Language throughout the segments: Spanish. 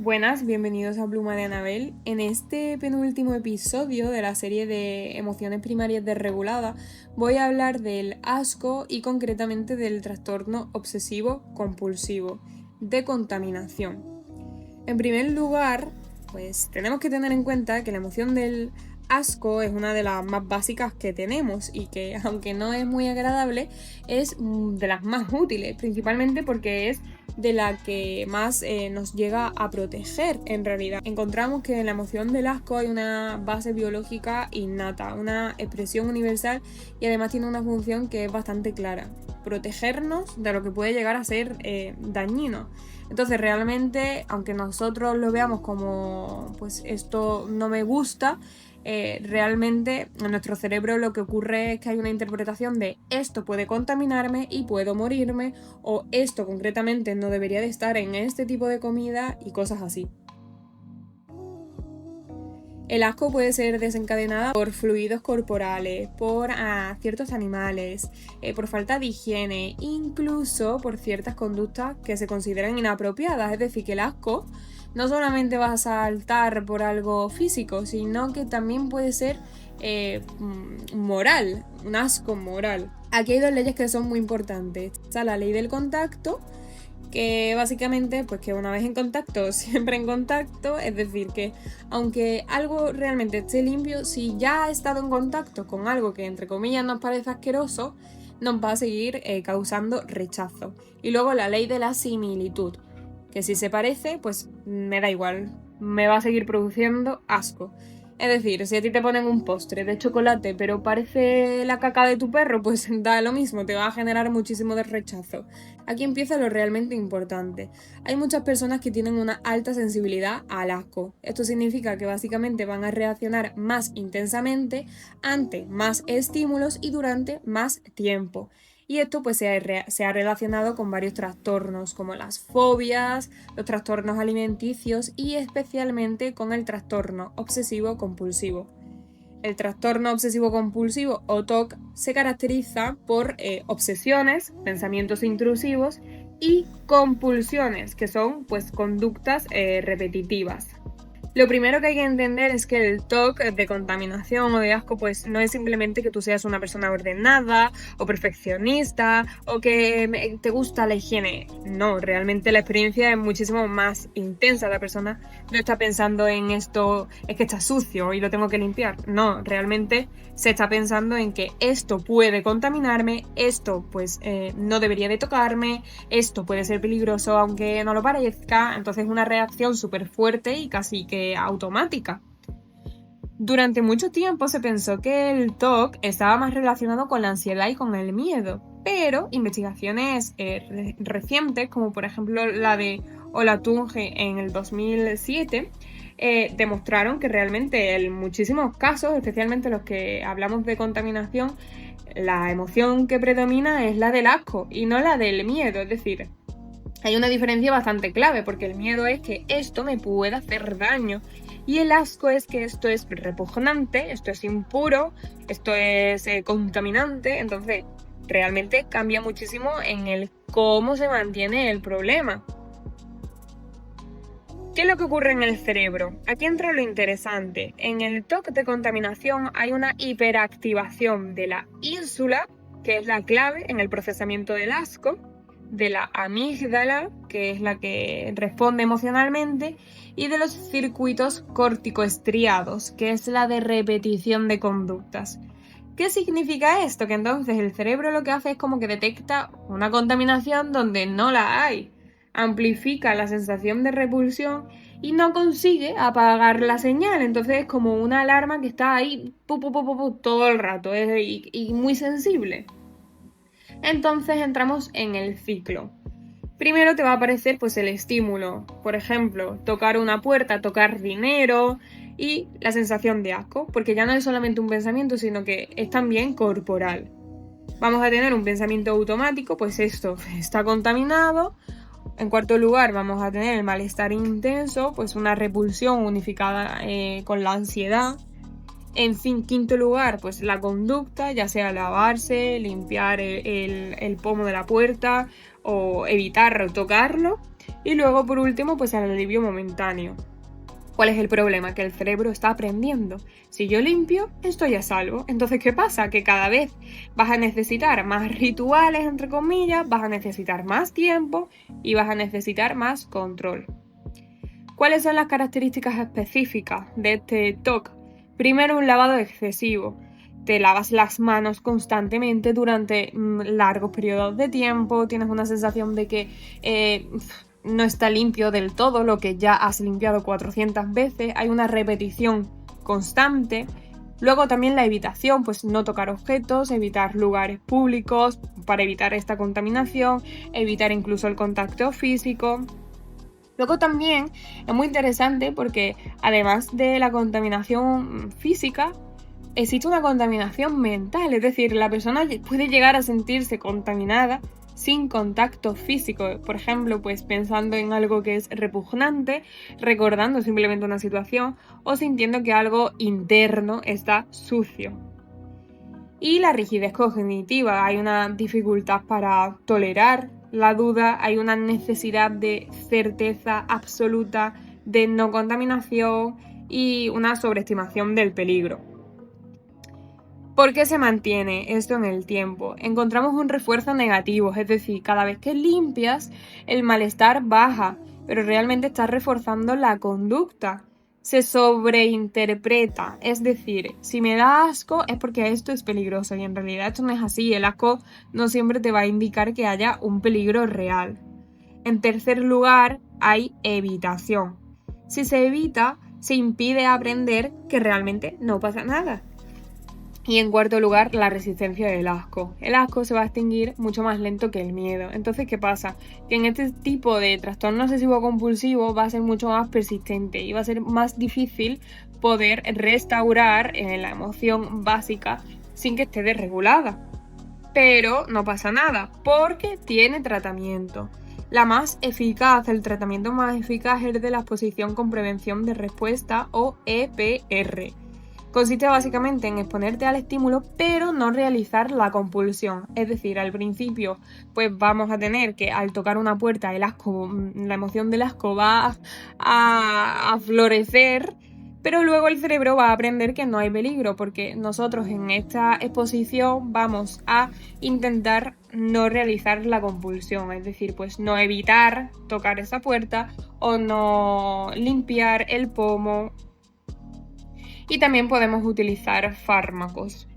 Buenas, bienvenidos a Pluma de Anabel. En este penúltimo episodio de la serie de emociones primarias desreguladas voy a hablar del asco y concretamente del trastorno obsesivo compulsivo de contaminación. En primer lugar, pues tenemos que tener en cuenta que la emoción del asco es una de las más básicas que tenemos y que, aunque no es muy agradable, es de las más útiles, principalmente porque es de la que más nos llega a proteger en realidad. Encontramos que en la emoción del asco hay una base biológica innata, una expresión universal y además tiene una función que es bastante clara: protegernos de lo que puede llegar a ser dañino. Entonces realmente, aunque nosotros lo veamos como pues esto no me gusta, realmente en nuestro cerebro lo que ocurre es que hay una interpretación de esto puede contaminarme y puedo morirme, o esto concretamente no debería de estar en este tipo de comida y cosas así. El asco puede ser desencadenado por fluidos corporales, por ciertos animales, por falta de higiene, incluso por ciertas conductas que se consideran inapropiadas. Es decir, que el asco no solamente va a saltar por algo físico, sino que también puede ser moral, un asco moral. Aquí hay dos leyes que son muy importantes. Está la ley del contacto, que básicamente, pues que una vez en contacto, siempre en contacto, es decir, que aunque algo realmente esté limpio, si ya ha estado en contacto con algo que entre comillas nos parece asqueroso, nos va a seguir causando rechazo. Y luego la ley de la similitud, que si se parece, pues me da igual, me va a seguir produciendo asco. Es decir, si a ti te ponen un postre de chocolate pero parece la caca de tu perro, pues da lo mismo, te va a generar muchísimo de rechazo. Aquí empieza lo realmente importante. Hay muchas personas que tienen una alta sensibilidad al asco. Esto significa que básicamente van a reaccionar más intensamente ante más estímulos y durante más tiempo. Y esto pues se ha relacionado con varios trastornos como las fobias, los trastornos alimenticios y especialmente con el trastorno obsesivo compulsivo. El trastorno obsesivo compulsivo o TOC se caracteriza por obsesiones, pensamientos intrusivos y compulsiones, que son pues conductas repetitivas. Lo primero que hay que entender es que el TOC de contaminación o de asco pues no es simplemente que tú seas una persona ordenada o perfeccionista o que te gusta la higiene. No, realmente la experiencia es muchísimo más intensa. La persona no está pensando en esto, es que está sucio y lo tengo que limpiar. No, realmente se está pensando en que esto puede contaminarme, esto pues no debería de tocarme, esto puede ser peligroso aunque no lo parezca. Entonces es una reacción súper fuerte y casi que automática. Durante mucho tiempo se pensó que el TOC estaba más relacionado con la ansiedad y con el miedo, pero investigaciones recientes, como por ejemplo la de Olatunji en el 2007, demostraron que realmente en muchísimos casos, especialmente los que hablamos de contaminación, la emoción que predomina es la del asco y no la del miedo. Es decir, hay una diferencia bastante clave, porque el miedo es que esto me pueda hacer daño y el asco es que esto es repugnante, esto es impuro, esto es contaminante. Entonces realmente cambia muchísimo en el cómo se mantiene el problema. ¿Qué es lo que ocurre en el cerebro? Aquí entra lo interesante. En el TOC de contaminación hay una hiperactivación de la ínsula, que es la clave en el procesamiento del asco, de la amígdala, que es la que responde emocionalmente, y de los circuitos corticoestriados, que es la de repetición de conductas. ¿Qué significa esto? Que entonces el cerebro lo que hace es como que detecta una contaminación donde no la hay, amplifica la sensación de repulsión y no consigue apagar la señal. Entonces es como una alarma que está ahí todo el rato y muy sensible. Entonces entramos en el ciclo. Primero te va a aparecer pues el estímulo, por ejemplo, tocar una puerta, tocar dinero y la sensación de asco, porque ya no es solamente un pensamiento, sino que es también corporal. Vamos a tener un pensamiento automático, pues esto está contaminado. En cuarto lugar, vamos a tener el malestar intenso, pues una repulsión unificada con la ansiedad. En fin, quinto lugar, pues la conducta, ya sea lavarse, limpiar el pomo de la puerta o evitar tocarlo. Y luego, por último, pues el alivio momentáneo. ¿Cuál es el problema? Que el cerebro está aprendiendo. Si yo limpio, estoy a salvo. Entonces, ¿qué pasa? Que cada vez vas a necesitar más rituales, entre comillas, vas a necesitar más tiempo y vas a necesitar más control. ¿Cuáles son las características específicas de este TOC? Primero, un lavado excesivo. Te lavas las manos constantemente durante largos periodos de tiempo, tienes una sensación de que no está limpio del todo lo que ya has limpiado 400 veces, hay una repetición constante. Luego también la evitación, pues no tocar objetos, evitar lugares públicos para evitar esta contaminación, evitar incluso el contacto físico. Luego también es muy interesante porque además de la contaminación física, existe una contaminación mental, es decir, la persona puede llegar a sentirse contaminada sin contacto físico, por ejemplo, pues pensando en algo que es repugnante, recordando simplemente una situación o sintiendo que algo interno está sucio. Y la rigidez cognitiva, hay una dificultad para tolerar la duda, hay una necesidad de certeza absoluta, de no contaminación y una sobreestimación del peligro. ¿Por qué se mantiene esto en el tiempo? Encontramos un refuerzo negativo, es decir, cada vez que limpias, el malestar baja, pero realmente estás reforzando la conducta. Se sobreinterpreta, es decir, si me da asco es porque esto es peligroso y en realidad esto no es así, el asco no siempre te va a indicar que haya un peligro real. En tercer lugar, hay evitación. Si se evita, se impide aprender que realmente no pasa nada. Y en cuarto lugar, la resistencia del asco. El asco se va a extinguir mucho más lento que el miedo. Entonces, ¿qué pasa? Que en este tipo de trastorno obsesivo-compulsivo va a ser mucho más persistente y va a ser más difícil poder restaurar la emoción básica sin que esté desregulada. Pero no pasa nada, porque tiene tratamiento. El tratamiento más eficaz es el de la exposición con prevención de respuesta o EPR. Consiste básicamente en exponerte al estímulo, pero no realizar la compulsión. Es decir, al principio, pues vamos a tener que al tocar una puerta, la emoción del asco va a florecer, pero luego el cerebro va a aprender que no hay peligro, porque nosotros en esta exposición vamos a intentar no realizar la compulsión, es decir, pues no evitar tocar esa puerta o no limpiar el pomo. Y también podemos utilizar fármacos.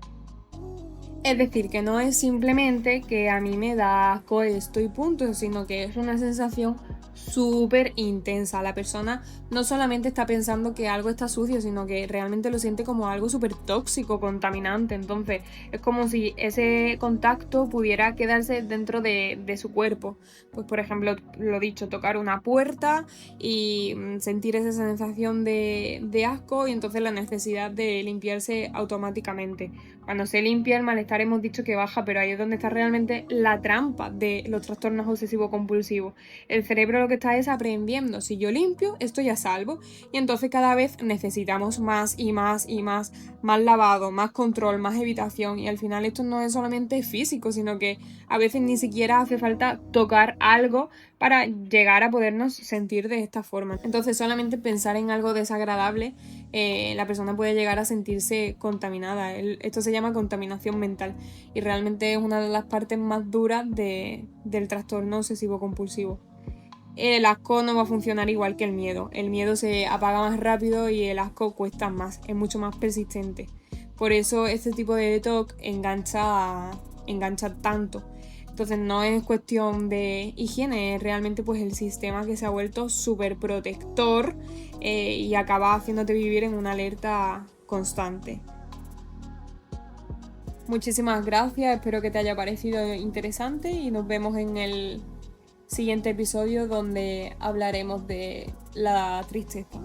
Es decir, que no es simplemente que a mí me da asco esto y punto, sino que es una sensación súper intensa. La persona no solamente está pensando que algo está sucio, sino que realmente lo siente como algo súper tóxico, contaminante. Entonces es como si ese contacto pudiera quedarse dentro de su cuerpo. Pues por ejemplo, lo dicho, tocar una puerta y sentir esa sensación de asco y entonces la necesidad de limpiarse automáticamente. Cuando se limpia el malestar hemos dicho que baja, pero ahí es donde está realmente la trampa de los trastornos obsesivo-compulsivos. El cerebro lo que está es aprendiendo, si yo limpio, estoy a salvo. Y entonces cada vez necesitamos más y más y más lavado, más control, más evitación. Y al final esto no es solamente físico, sino que a veces ni siquiera hace falta tocar algo para llegar a podernos sentir de esta forma. Entonces solamente pensar en algo desagradable, la persona puede llegar a sentirse contaminada. Esto se llama contaminación mental y realmente es una de las partes más duras del trastorno obsesivo-compulsivo. El asco no va a funcionar igual que el miedo. El miedo se apaga más rápido y el asco cuesta más, es mucho más persistente. Por eso este tipo de detox engancha tanto. Entonces no es cuestión de higiene, es realmente pues el sistema que se ha vuelto súper protector y acaba haciéndote vivir en una alerta constante. Muchísimas gracias, espero que te haya parecido interesante y nos vemos en el siguiente episodio donde hablaremos de la tristeza.